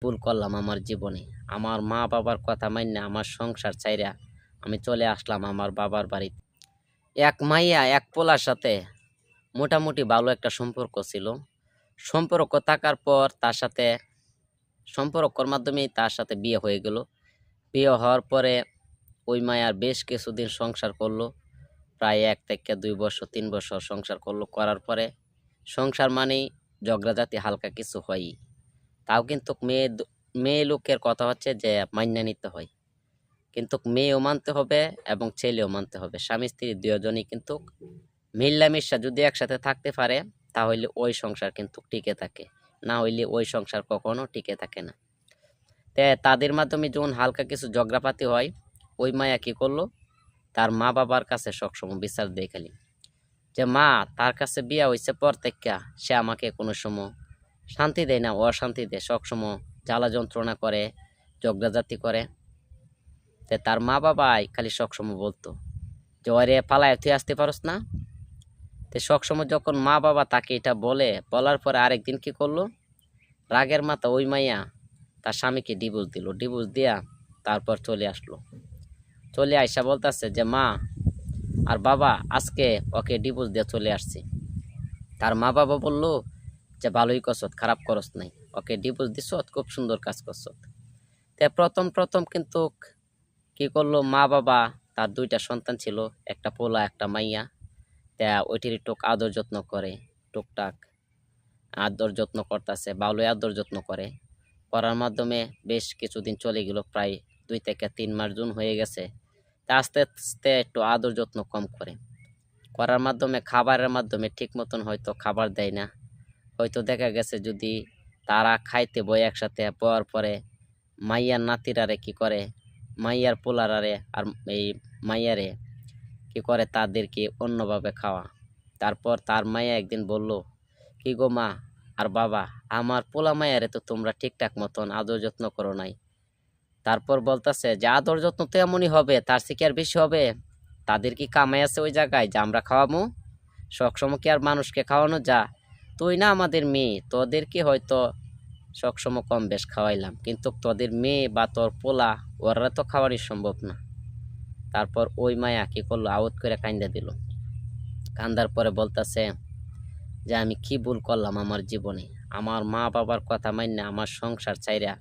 ভুল করলাম আমার জীবনে। আমার মা বাবার কথা মাইন্যা আমার সংসার ছাইরা আমি চলে আসলাম আমার বাবার বাড়িতে। এক মাইয়া এক পোলার সাথে মোটামুটি ভালো একটা সম্পর্ক ছিল। সম্পর্ক থাকার পর তার সাথে সম্পর্কর মাধ্যমেই তার সাথে বিয়ে হয়ে গেল। বিয়ে হওয়ার পরে ওই মাইয়ার বেশ কিছুদিন সংসার করলো। প্রায় ১ থেকে ২ বছর ৩ বছর সংসার করলো। করার পরে সংসার মানেই ঝগড়াঝাটি হালকা কিছু হয়ই। তাও কিন্তু মেয়ে লোকের কথা হচ্ছে যে মাইন্যা নিতে হয়। কিন্তু মেয়েও মানতে হবে এবং ছেলেও মানতে হবে। স্বামী-স্ত্রী ২ জনই কিন্তু মিল্লামিশা যদি একসাথে থাকতে পারে তাহলে ওই সংসার কিন্তু টিকে থাকে। না হইলে ওই সংসার কখনো টিকে থাকে না। তাদের মাধ্যমে যখন হালকা কিছু ঝগড়াপাতি হয়, ওই মাইয়া কি করলো? তার মা-বাবার কাছে সবসময় বিচার দেয় খালি। যে মা তার কাছে বিয়া হইছে পর থেইক্কা সে আমাকে কোনো সময় শান্তি দেয় না, অশান্তি দেয়। সবসময় জ্বালা যন্ত্রণা করে, ঝগড়াঝাটি করে। তার মা-বাবাই খালি সবসময় বলতো যে ওরে পালায়া তুই আসতে পারস না? সবসময় যখন মা-বাবা তাকে এটা বলে, বলার পরে আরেকদিন কি করলো? রাগের মাথায় ওই মাইয়া তার স্বামীকে ডিভোর্স দিল। ডিভোর্স দিয়া তারপর চলে আসলো। চলে আইসা বলতাছে যে মা আর বাবা আজকে ওকে ডিভোর্স দিয়ে চলে আসছি। তার মা-বাবা বলল যে ভালোই করছত, খারাপ করস নাই। ওকে ডিভোর্স দিছত, খুব সুন্দর কাজ করছত। প্রথম কিন্তু কি করলো মা-বাবা, তার ২ টা সন্তান ছিল, একটা পোলা একটা মাইয়া। ওইটির একটু আদর যত্ন করে, টুকটাক আদর যত্ন করতেছে, ভালোই আদর যত্ন করে। করার মাধ্যমে বেশ কিছুদিন চলে গেল, প্রায় ২ থেকে ৩ মাস যখন হয়ে গেছে। আস্তে আস্তে একটু আদর যত্ন কম করে। করার মাধ্যমে খাবারের মাধ্যমে ঠিক মতন হয়তো খাবার দেয় না। হয়তো দেখা গেছে যদি তারা খাইতে বয় একসাথে, বওয়ার পরে মাইয়ার নাতিরারে কি করে, মাইয়ার পোলারারে আর এই মাইয়ারে কি করে তাদেরকে অন্যভাবে খাওয়া। তারপর তার মাইয়া একদিন বলল, কি গো মা আর বাবা, আমার পোলা মাইয়ারে তো তোমরা ঠিকঠাক মতন আদর যত্ন করো নাই। তারপর বলতাছে যে আদর যত্ন তো এমনই হবে, তার চেয়ে কি আর বেশি হবে? তাদের কি কামাই আছে ওই জায়গায় যে আমরা খাওয়াবো? সবসময় কি আর মানুষকে খাওয়ানো যা? তুই না আমাদের মেয়ে, তোদেরকে হয়তো সবসময় কম বেশ খাওয়াইলাম, কিন্তু তোদের মেয়ে বা তোর পোলা ওরা তো খাওয়ানোই সম্ভব না। তারপর ওই মায়া কি করলো, আউট করে কান্দা দিল। কান্দার পরে বলতাছে যে আমি কি ভুল করলাম আমার জীবনে। আমার মা বাবার কথা মাইন্যা আমার সংসার ছাইরা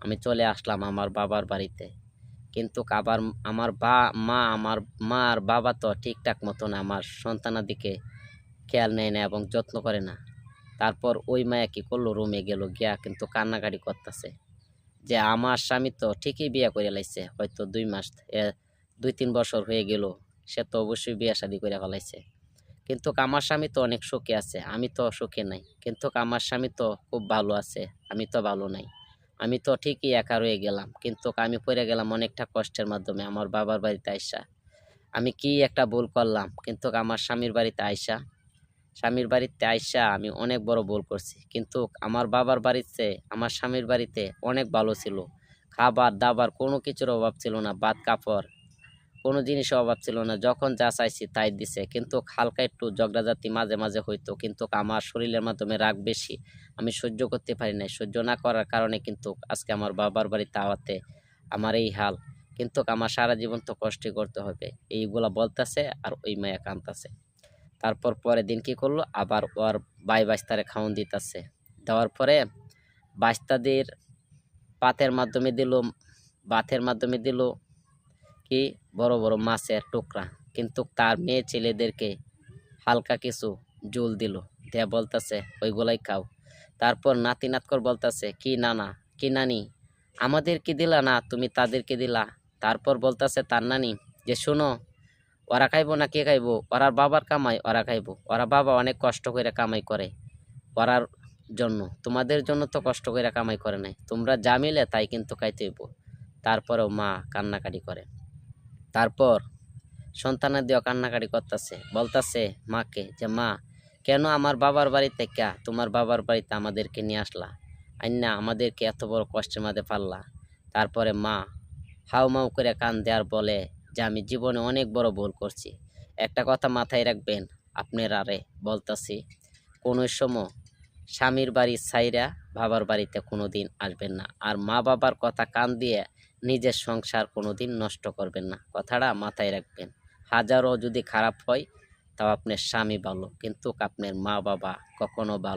আমি চলে আসলাম আমার বাবার বাড়িতে। কিন্তু আবার আমার মা আর বাবা তো ঠিকঠাক মতন আমার সন্তানাদিকে খেয়াল নেয় না এবং যত্ন করে না। তারপর ওই মায়া কি করলো, রুমে গেল, গিয়া কিন্তু কান্নাকাটি করতেছে যে আমার স্বামী তো ঠিকই বিয়ে করে লাইছে, হয়তো ২-৩ বছর হয়ে গেল, সে তো অবশ্যই বিয়ে শাদী করে ফেলাইছে। কিন্তু আমার স্বামী তো অনেক সুখে আছে, আমি তো সুখে নাই। কিন্তু আমার স্বামী তো খুব ভালো আছে, আমি তো ভালো নাই। আমি তো ঠিকই একা রয়ে গেলাম, কিন্তু আমি পড়ে গেলাম অনেকটা কষ্টের মাধ্যমে আমার বাবার বাড়িতে আইসা। আমি কি একটা ভুল করলাম, কিন্তু আমার স্বামীর বাড়িতে আইসা আমি অনেক বড় ভুল করছি। কিন্তু আমার বাবার বাড়িতে, আমার স্বামীর বাড়িতে অনেক ভালো ছিল। খাবার দাবার কোনো কিছুর অভাব ছিল না, ভাত কাপড় কোনো জিনিসের অভাব ছিল না। যখন যা চাইছি তাই দিছে। কিন্তু হালকা একটু ঝগড়াঝাটি মাঝে মাঝে হইতো, কিন্তু আমার শরীরের মাধ্যমে রাগ বেশি, আমি সহ্য করতে পারি নাই। সহ্য না করার কারণে কিন্তু আজকে আমার বাবার বাড়িতে আওয়াতে আমার এই হাল। কিন্তু আমার সারা জীবন তো কষ্টই করতে হবে, এইগুলা বলতেছে আর ওই মায়া কাঁদতেছে। তারপর পরের দিন কি করলো, আবার ওর ভাই বাইস্তারে খাওন দিতেছে। দেওয়ার পরে বাইস্তাদের পাতের মাধ্যমে দিল, ভাতের মাধ্যমে দিল কি বড় বড় মাছের টুকরা। কিন্তু তার মেয়ে ছেলেদেরকে হালকা কিছু ঝোল দিল, দেয়া বলতেছে ওইগুলাই খাও। তারপর নাতি নাতকর বলতেছে কি নানা, কি নানি, আমাদেরকে দিলা না, তুমি তাদেরকে দিলা। তারপর বলতেছে তার নানি যে শোনো, ওরা খাইবো না কে খাইবো? ওরা বাবার কামাই ওরা খাইবো, ওরা বাবা অনেক কষ্ট করে কামাই করে ওরার জন্য, তোমাদের জন্য তো কষ্ট করে কামাই করে নাই, তোমরা যা মিলে তাই কিন্তু খাইতে হইব। তারপরেও মা কান্নাকাটি করে। তারপর সন্তানাদিও কান্নাকাটি করতেছে, বলতেছে মাকে যে মা কেন আমার বাবার বাড়িতে তোমার বাবার বাড়িতে আমাদেরকে নিয়ে আসলা, আইনা আমাদেরকে এত বড় কষ্টের মধ্যে পারলা। তারপরে মা হাউমাউ করে কান্দে আর বলে যে আমি জীবনে অনেক বড় ভুল করছি। একটা কথা মাথায় রাখবেন, আপনার আরে বলতাছি, কোনো সময় স্বামীর বাড়ি ছাইরা বাবার বাড়িতে কোনোদিন আসবেন না। আর মা বাবার কথা কান দিয়ে নিজের সংসার কোনোদিন নষ্ট করবেন না। কথাটা মাথায় রাখবেন। হাজারও যদি খারাপ হয় তাও আপনার স্বামী ভালো, কিন্তু আপনার মা বাবা কখনো ভালো